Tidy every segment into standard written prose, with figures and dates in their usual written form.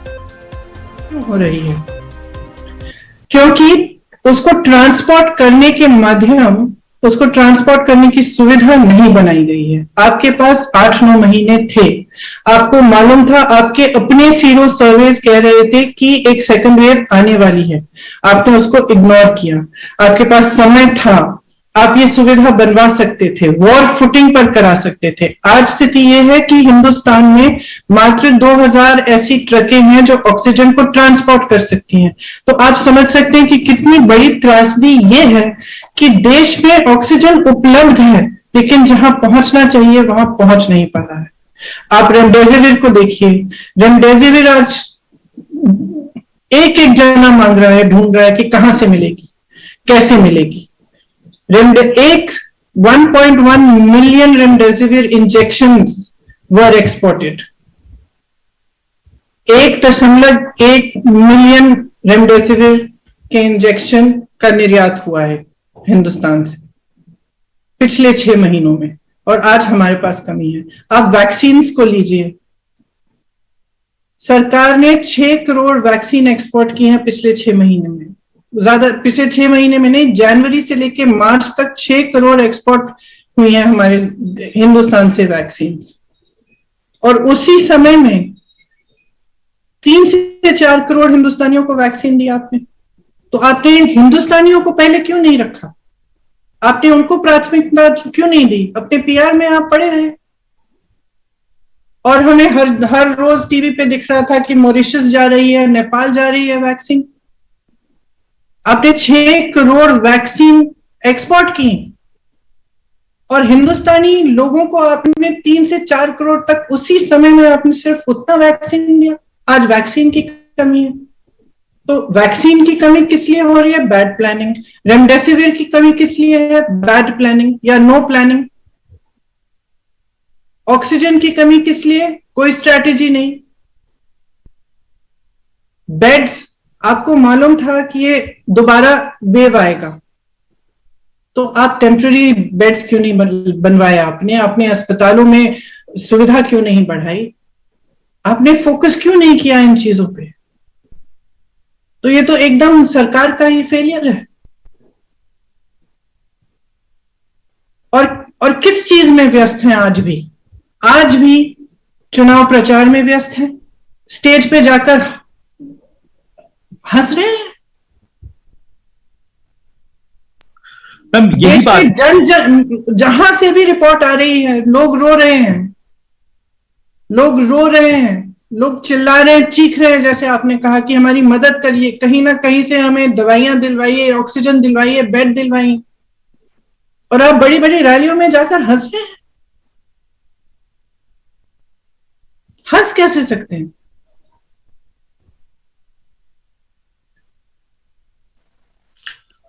क्यों हो रही है? क्योंकि उसको ट्रांसपोर्ट करने के माध्यम, उसको ट्रांसपोर्ट करने की सुविधा नहीं बनाई गई है। आपके पास 8-9 महीने थे, आपको मालूम था, आपके अपने सीरो सर्वेज कह रहे थे कि एक सेकंड वेव आने वाली है, आपने उसको इग्नोर किया। आपके पास समय था, आप ये सुविधा बनवा सकते थे, वॉर फुटिंग पर करा सकते थे। आज स्थिति यह है कि हिंदुस्तान में मात्र 2000 ऐसी ट्रकें हैं जो ऑक्सीजन को ट्रांसपोर्ट कर सकती हैं। तो आप समझ सकते हैं कि कितनी बड़ी त्रासदी ये है कि देश में ऑक्सीजन उपलब्ध है, लेकिन जहां पहुंचना चाहिए वहां पहुंच नहीं पा रहा है। आप रेमडेसिविर को देखिए, रेमडेसिविर आज एक एक जना मांग रहा है, ढूंढ रहा है कि कहां से मिलेगी, कैसे मिलेगी। 1.1 मिलियन रेमडेसिविर इंजेक्शंस वर एक्सपोर्टेड, 1.1 मिलियन रेमडेसिविर के इंजेक्शन का निर्यात हुआ है हिंदुस्तान से पिछले 6 महीनों में, और आज हमारे पास कमी है। आप वैक्सीन को लीजिए, सरकार ने 6 करोड़ वैक्सीन एक्सपोर्ट की है पिछले 6 महीने में, ज्यादा पिछले 6 महीने में नहीं, जनवरी से लेकर मार्च तक 6 करोड़ एक्सपोर्ट हुई है हमारे हिंदुस्तान से वैक्सीन। और उसी समय में 3 से 4 करोड़ हिंदुस्तानियों को वैक्सीन दी आपने। तो आपने हिंदुस्तानियों को पहले क्यों नहीं रखा? आपने उनको प्राथमिकता क्यों नहीं दी? अपने पीआर में आप पड़े रहे, और हमें हर रोज टीवी पे दिख रहा था कि मॉरिशस जा रही है, नेपाल जा रही है वैक्सीन। आपने 6 करोड़ वैक्सीन एक्सपोर्ट की, और हिंदुस्तानी लोगों को आपने 3 से 4 करोड़ तक उसी समय में आपने सिर्फ उतना वैक्सीन दिया। आज वैक्सीन की कमी है। तो वैक्सीन की कमी किस लिए हो रही है? Bad planning. रेमडेसिविर की कमी किस लिए है? बैड प्लानिंग या नो प्लानिंग। ऑक्सीजन की कमी किस लिए? कोई स्ट्रैटेजी नहीं। बेड्स, आपको मालूम था कि ये दोबारा वेव आएगा, तो आप टेम्पररी बेड्स क्यों नहीं बनवाए? आपने अस्पतालों में सुविधा क्यों नहीं बढ़ाई? आपने फोकस क्यों नहीं किया इन चीजों पे? तो ये तो एकदम सरकार का ही फेलियर है। और किस चीज में व्यस्त हैं आज भी चुनाव प्रचार में व्यस्त हैं, स्टेज पे जाकर हंस रहे हैं। यही बात, जहां से भी रिपोर्ट आ रही है, लोग रो रहे हैं, लोग चिल्ला रहे हैं, चीख रहे हैं, जैसे आपने कहा कि हमारी मदद करिए, कहीं ना कहीं से हमें दवाइयां दिलवाइए, ऑक्सीजन दिलवाइए, बेड दिलवाइए। और आप बड़ी बड़ी रैलियों में जाकर हंस रहे हैं। हंस कैसे सकते हैं?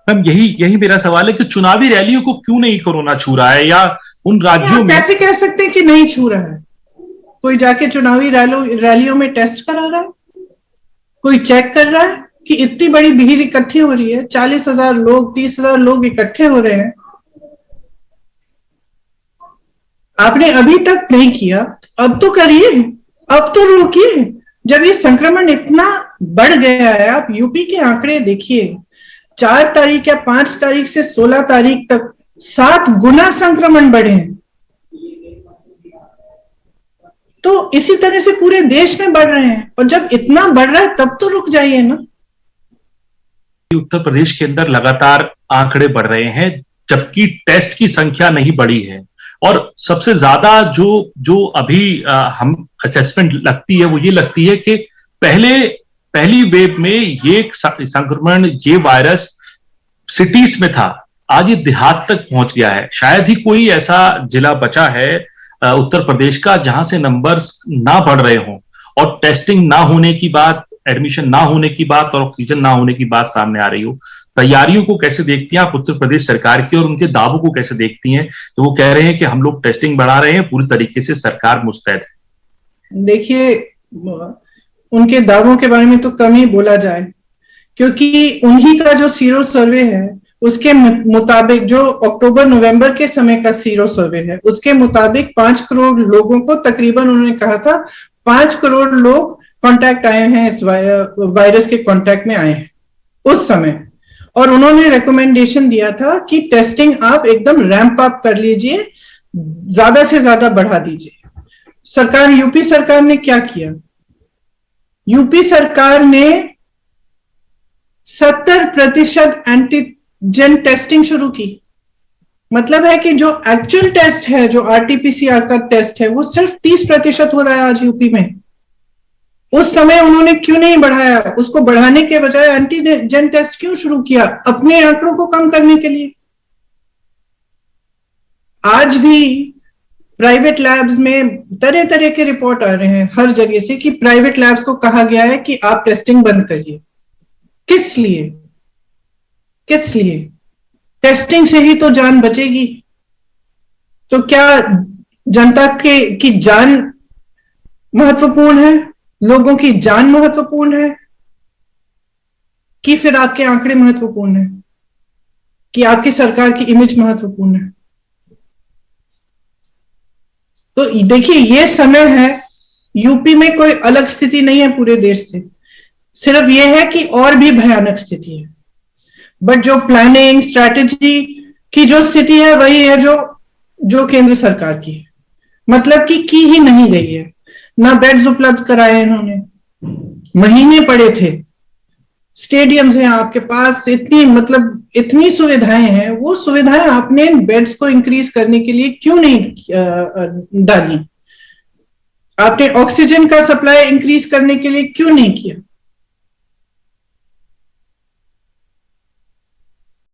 मैम, यही मेरा सवाल है कि चुनावी रैलियों को क्यों नहीं कोरोना छू रहा है, या उन राज्यों में कैसे कह सकते हैं कि नहीं छू रहा है? कोई जाके चुनावी रैलियों में टेस्ट करा रहा है? कोई चेक कर रहा है कि इतनी बड़ी भीड़ इकट्ठी हो रही है, 40,000 लोग, 30,000 लोग इकट्ठे हो रहे हैं, आपने अभी तक नहीं किया, अब तो करिए, अब तो रोकिए। जब ये संक्रमण इतना बढ़ गया है, आप यूपी के आंकड़े देखिए, 4 तारीख या 5 तारीख से 16 तारीख तक 7 गुना संक्रमण बढ़े हैं। तो इसी तरह से पूरे देश में बढ़ रहे हैं, और जब इतना बढ़ रहा है तब तो रुक जाइए ना। उत्तर प्रदेश के अंदर लगातार आंकड़े बढ़ रहे हैं, जबकि टेस्ट की संख्या नहीं बढ़ी है। और सबसे ज्यादा जो अभी हम असेसमेंट लगती है, वो ये लगती है कि पहली वेव में ये संक्रमण, ये वायरस सिटीज में था, आज ये देहात तक पहुंच गया है। शायद ही कोई ऐसा जिला बचा है उत्तर प्रदेश का जहां से नंबर्स ना बढ़ रहे हों, और टेस्टिंग ना होने की बात, एडमिशन ना होने की बात, और ऑक्सीजन ना होने की बात सामने आ रही हो। तैयारियों को कैसे देखती हैं आप उत्तर प्रदेश सरकार की, और उनके दावों को कैसे देखती हैं? तो वो कह रहे हैं कि हम लोग टेस्टिंग बढ़ा रहे हैं, पूरी तरीके से सरकार मुस्तैद है। देखिए, उनके दावों के बारे में तो कम ही बोला जाए, क्योंकि उन्हीं का जो सीरो सर्वे है उसके मुताबिक, जो अक्टूबर नवंबर के समय का सीरो सर्वे है, उसके मुताबिक 5 करोड़ लोगों को तकरीबन, उन्होंने कहा था 5 करोड़ लोग कांटेक्ट आए हैं, इस वायरस के कांटेक्ट में आए हैं उस समय, और उन्होंने रिकमेंडेशन दिया था कि टेस्टिंग आप एकदम रैंप अप कर लीजिए, ज्यादा से ज्यादा बढ़ा दीजिए। सरकार, यूपी सरकार ने क्या किया? यूपी सरकार ने 70% एंटीजन टेस्टिंग शुरू की। मतलब है कि जो एक्चुअल टेस्ट है, जो आरटीपीसीआर का टेस्ट है, वो सिर्फ 30% हो रहा है आज यूपी में। उस समय उन्होंने क्यों नहीं बढ़ाया? उसको बढ़ाने के बजाय एंटीजन टेस्ट क्यों शुरू किया? अपने आंकड़ों को कम करने के लिए। आज भी प्राइवेट लैब्स में तरह तरह के रिपोर्ट आ रहे हैं हर जगह से कि प्राइवेट लैब्स को कहा गया है कि आप टेस्टिंग बंद करिए। किस लिए? किस लिए? टेस्टिंग से ही तो जान बचेगी। तो क्या जनता की जान महत्वपूर्ण है? लोगों की जान महत्वपूर्ण है कि फिर आपके आंकड़े महत्वपूर्ण है, कि आपकी सरकार की इमेज महत्वपूर्ण है? तो देखिए, ये समय है, यूपी में कोई अलग स्थिति नहीं है पूरे देश से, सिर्फ ये है कि और भी भयानक स्थिति है। बट जो प्लानिंग स्ट्रैटेजी की जो स्थिति है वही है जो केंद्र सरकार की है। मतलब कि की ही नहीं गई है। ना बेड्स उपलब्ध कराए इन्होंने, महीने पड़े थे। स्टेडियम्स हैं आपके पास, इतनी सुविधाएं हैं, वो सुविधाएं आपने बेड्स को इंक्रीज करने के लिए क्यों नहीं डाली? आपने ऑक्सीजन का सप्लाई इंक्रीज करने के लिए क्यों नहीं किया?